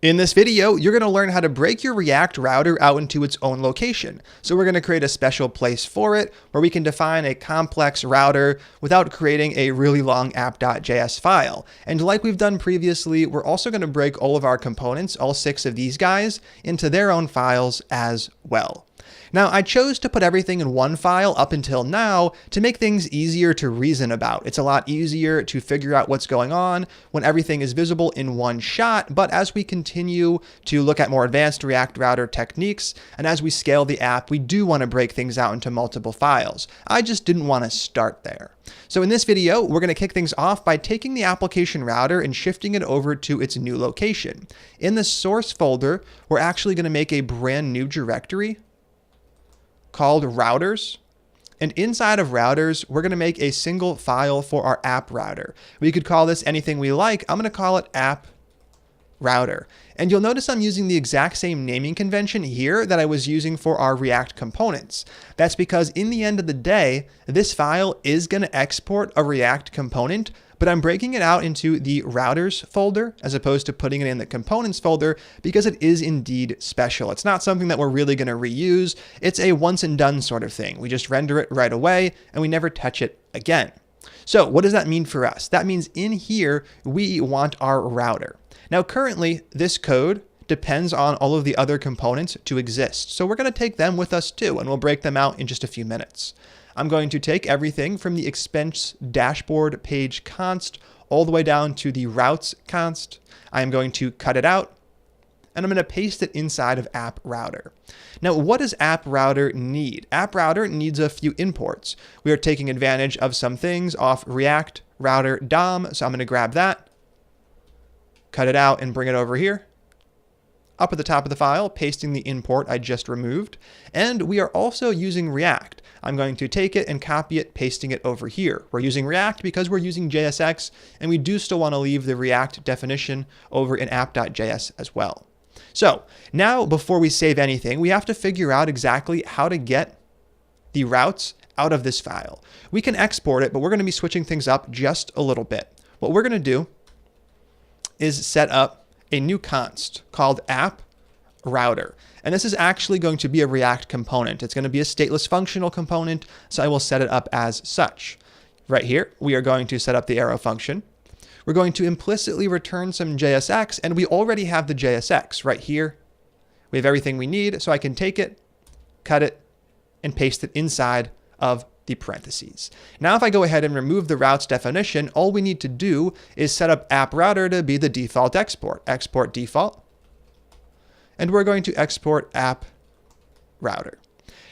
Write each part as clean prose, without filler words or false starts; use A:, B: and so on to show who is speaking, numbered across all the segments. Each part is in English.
A: In this video, you're going to learn how to break your React router out into its own location. So we're going to create a special place for it where we can define a complex router without creating a really long app.js file. And like we've done previously, we're also going to break all of our components, all 6 of these guys, into their own files as well. Now, I chose to put everything in one file up until now to make things easier to reason about. It's a lot easier to figure out what's going on when everything is visible in one shot, but as we continue to look at more advanced React router techniques, and as we scale the app, we do want to break things out into multiple files. I just didn't want to start there. So in this video, we're going to kick things off by taking the application router and shifting it over to its new location. In the source folder, we're actually going to make a brand new directory called routers. And inside of routers, we're going to make a single file for our app router. We could call this anything we like. I'm going to call it app router. And you'll notice I'm using the exact same naming convention here that I was using for our React components. That's because in the end of the day, this file is going to export a React component, but I'm breaking it out into the routers folder as opposed to putting it in the components folder because it is indeed special. It's not something that we're really going to reuse. It's a once and done sort of thing. We just render it right away and we never touch it again. So what does that mean for us? That means in here, we want our router. Now, currently, this code depends on all of the other components to exist. So we're going to take them with us too, and we'll break them out in just a few minutes. I'm going to take everything from the expense dashboard page const all the way down to the routes const. I am going to cut it out, and I'm going to paste it inside of app router. Now, what does app router need? App router needs a few imports. We are taking advantage of some things off React router DOM, so I'm going to grab that, cut it out, and bring it over here. Up at the top of the file, pasting the import I just removed. And we are also using React. I'm going to take it and copy it, pasting it over here. We're using React because we're using JSX, and we do still want to leave the React definition over in app.js as well. So now, before we save anything, we have to figure out exactly how to get the routes out of this file. We can export it, but we're going to be switching things up just a little bit. What we're going to do is set up a new const called app router. And this is actually going to be a React component. It's going to be a stateless functional component, so I will set it up as such. Right here, we are going to set up the arrow function. We're going to implicitly return some JSX, and we already have the JSX right here. We have everything we need, so I can take it, cut it, and paste it inside of the parentheses. Now, if I go ahead and remove the routes definition, all we need to do is set up app router to be the default export. Export default. And we're going to export app router.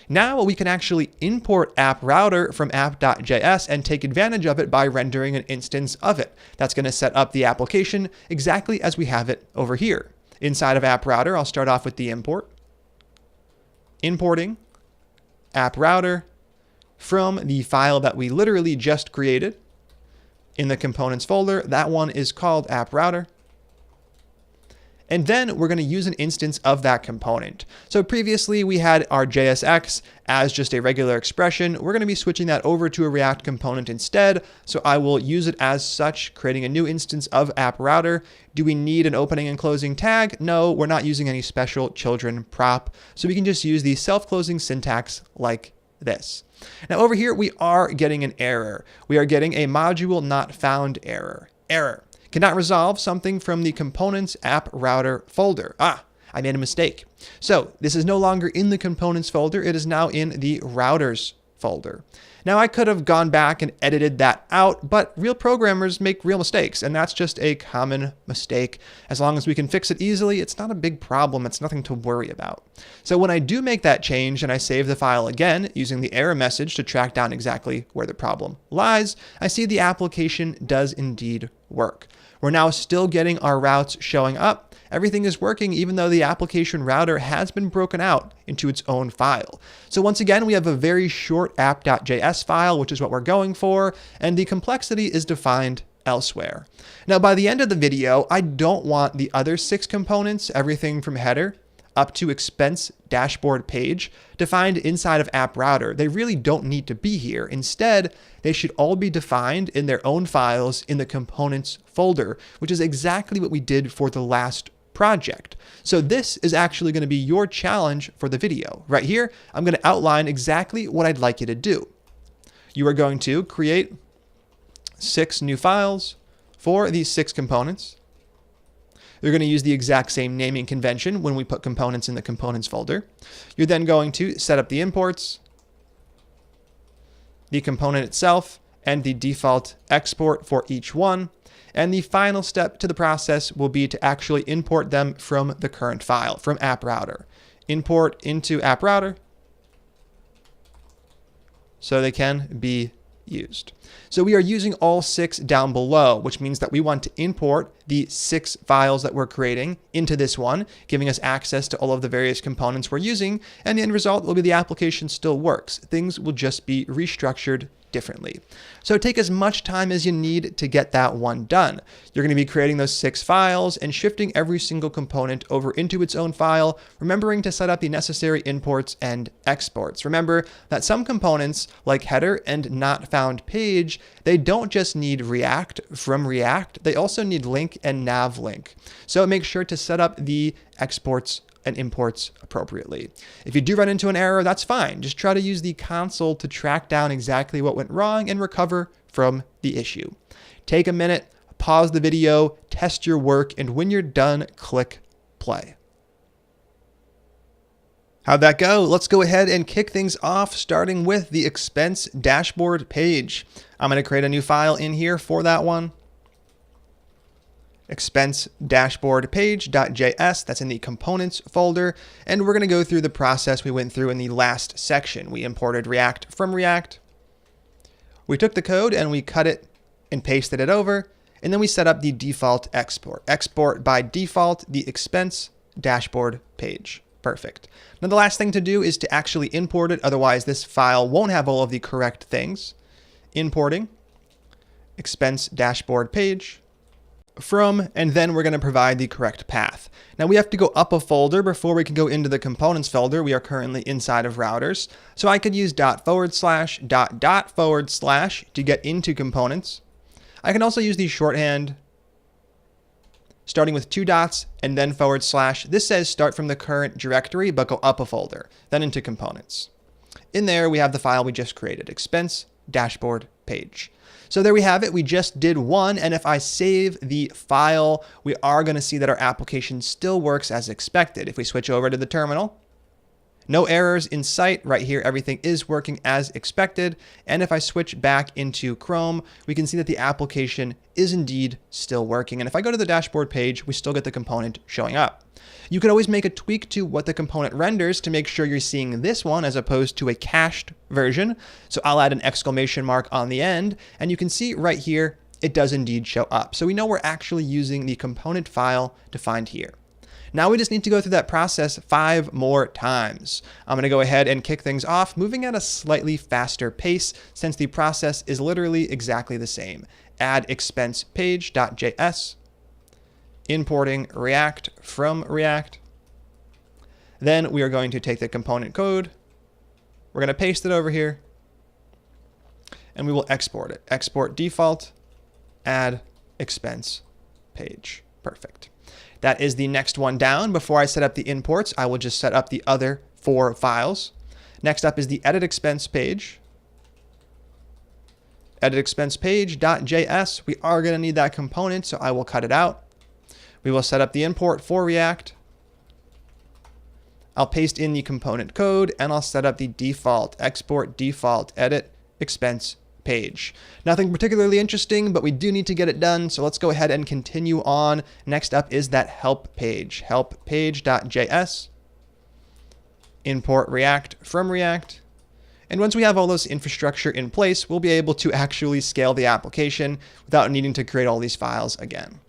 A: Now we can actually import app router from app.js and take advantage of it by rendering an instance of it. That's going to set up the application exactly as we have it over here. Inside of app router, I'll start off with the import. Importing app router from the file that we literally just created in the components folder. That one is called app router. And then we're going to use an instance of that component. So previously we had our JSX as just a regular expression. We're going to be switching that over to a React component instead. So I will use it as such, creating a new instance of app router. Do we need an opening and closing tag? No, we're not using any special children prop. So we can just use the self-closing syntax like this. Now over here, we are getting an error. We are getting a module not found error. Error. Cannot resolve something from the components app router folder. I made a mistake. So this is no longer in the components folder. It is now in the routers folder. Now I could have gone back and edited that out, but real programmers make real mistakes, and that's just a common mistake. As long as we can fix it easily, it's not a big problem. It's nothing to worry about. So when I do make that change and I save the file again using the error message to track down exactly where the problem lies, I see the application does indeed work. We're now still getting our routes showing up. Everything is working even though the application router has been broken out into its own file. So once again, we have a very short app.js file, which is what we're going for, and the complexity is defined elsewhere. Now, by the end of the video, I don't want the other 6 components, everything from header up to expense dashboard page, defined inside of app router. They really don't need to be here. Instead, they should all be defined in their own files in the components folder, which is exactly what we did for the last project. So this is actually going to be your challenge for the video. Right here, I'm going to outline exactly what I'd like you to do. You are going to create 6 new files for these 6 components. You're going to use the exact same naming convention when we put components in the components folder. You're then going to set up the imports, the component itself, and the default export for each one. And the final step to the process will be to actually import them from the current file, from AppRouter. Import into AppRouter so they can be used. So we are using all 6 down below, which means that we want to import the 6 files that we're creating into this one, giving us access to all of the various components we're using, and the end result will be the application still works. Things will just be restructured differently. So take as much time as you need to get that one done. You're going to be creating those 6 files and shifting every single component over into its own file, remembering to set up the necessary imports and exports. Remember that some components, like header and not found page, they don't just need React from React, they also need link and nav link. So make sure to set up the exports and imports appropriately. If you do run into an error, that's fine. Just try to use the console to track down exactly what went wrong and recover from the issue. Take a minute, pause the video, test your work, and when you're done, click play. How'd that go? Let's go ahead and kick things off, starting with the expense dashboard page. I'm going to create a new file in here for that one. Expense dashboard page.js, that's in the components folder. And we're going to go through the process we went through in the last section. We imported React from React. We took the code and we cut it and pasted it over. And then we set up the default export. Export by default the expense dashboard page. Perfect. Now the last thing to do is to actually import it. Otherwise this file won't have all of the correct things. Importing expense dashboard page from, and then we're going to provide the correct path. Now we have to go up a folder before we can go into the components folder. We are currently inside of routers. So I could use // to get into components. I can also use the shorthand starting with 2 dots and then /. This says start from the current directory, but go up a folder, then into components. In there, we have the file we just created, expense dashboard page. So there we have it. We just did one. And if I save the file, we are going to see that our application still works as expected. If we switch over to the terminal, no errors in sight. Right here, everything is working as expected. And if I switch back into Chrome, we can see that the application is indeed still working. And if I go to the dashboard page, we still get the component showing up. You can always make a tweak to what the component renders to make sure you're seeing this one as opposed to a cached version. So I'll add an exclamation mark on the end, and you can see right here, it does indeed show up. So we know we're actually using the component file defined here. Now we just need to go through that process 5 more times. I'm going to go ahead and kick things off, moving at a slightly faster pace since the process is literally exactly the same. Add expense page.js, importing React from React. Then we are going to take the component code. We're going to paste it over here and we will export it. Export default, add expense page. Perfect. That is the next one down. Before I set up the imports, I will just set up the other 4 files. Next up is the edit expense page. Edit expense page.js. We are going to need that component, so I will cut it out. We will set up the import for React. I'll paste in the component code and I'll set up the default export default edit expense page. Nothing particularly interesting, but we do need to get it done. So let's go ahead and continue on. Next up is that help page, help page.js. Import React from React. And once we have all this infrastructure in place, we'll be able to actually scale the application without needing to create all these files again.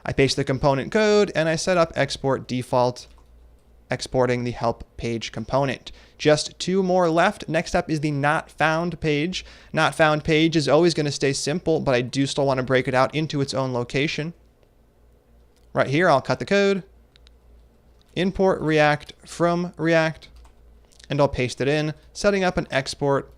A: I paste the component code and I set up export default, exporting the help page component. Just 2 more left. Next up is the not found page. Not found page is always going to stay simple, but I do still want to break it out into its own location. Right here, I'll cut the code, import React from React, and I'll paste it in, setting up an export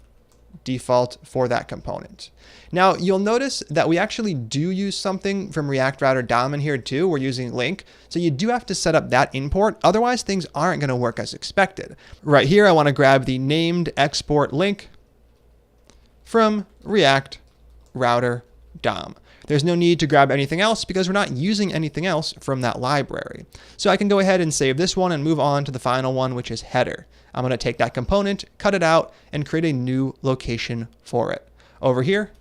A: default for that component. Now, you'll notice that we actually do use something from React Router DOM in here too. We're using link. So you do have to set up that import. Otherwise, things aren't going to work as expected. Right here, I want to grab the named export link from React Router DOM. There's no need to grab anything else because we're not using anything else from that library. So I can go ahead and save this one and move on to the final one, which is header. I'm going to take that component, cut it out, and create a new location for it. Over here,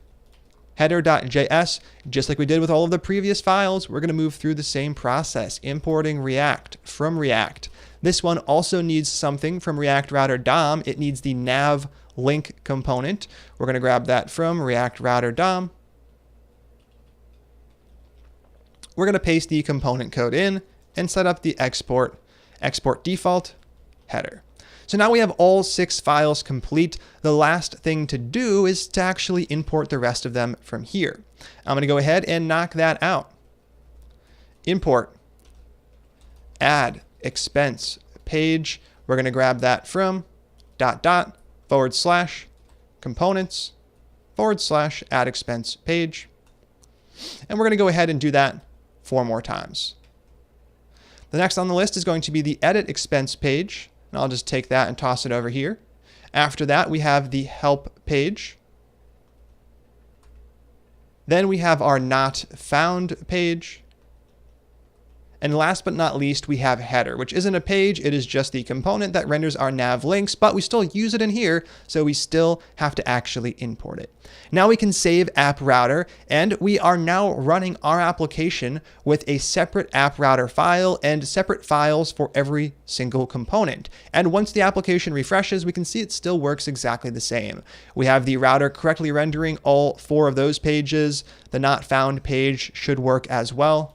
A: header.js, just like we did with all of the previous files, we're going to move through the same process, importing React from React. This one also needs something from React Router DOM. It needs the nav link component. We're going to grab that from React Router DOM. We're going to paste the component code in and set up the export default header. So now we have all 6 files complete. The last thing to do is to actually import the rest of them from here. I'm going to go ahead and knock that out. Import, add expense page. We're going to grab that from // components / add expense page. And we're going to go ahead and do that 4 more times. The next on the list is going to be the edit expense page. And I'll just take that and toss it over here. After that, we have the help page. Then we have our not found page. And last but not least, we have header, which isn't a page. It is just the component that renders our nav links, but we still use it in here, so we still have to actually import it. Now we can save App Router, and we are now running our application with a separate App Router file and separate files for every single component. And once the application refreshes, we can see it still works exactly the same. We have the router correctly rendering all 4 of those pages. The not found page should work as well.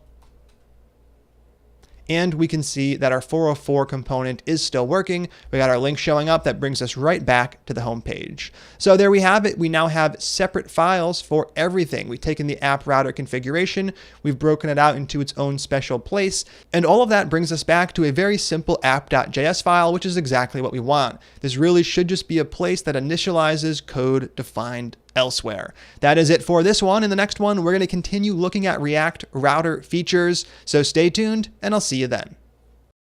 A: And we can see that our 404 component is still working. We got our link showing up that brings us right back to the home page. So there we have it. We now have separate files for everything. We've taken the app router configuration, we've broken it out into its own special place, and all of that brings us back to a very simple app.js file, which is exactly what we want. This really should just be a place that initializes code defined elsewhere. That is it for this one. In the next one, we're going to continue looking at React Router features. So stay tuned, and I'll see you then.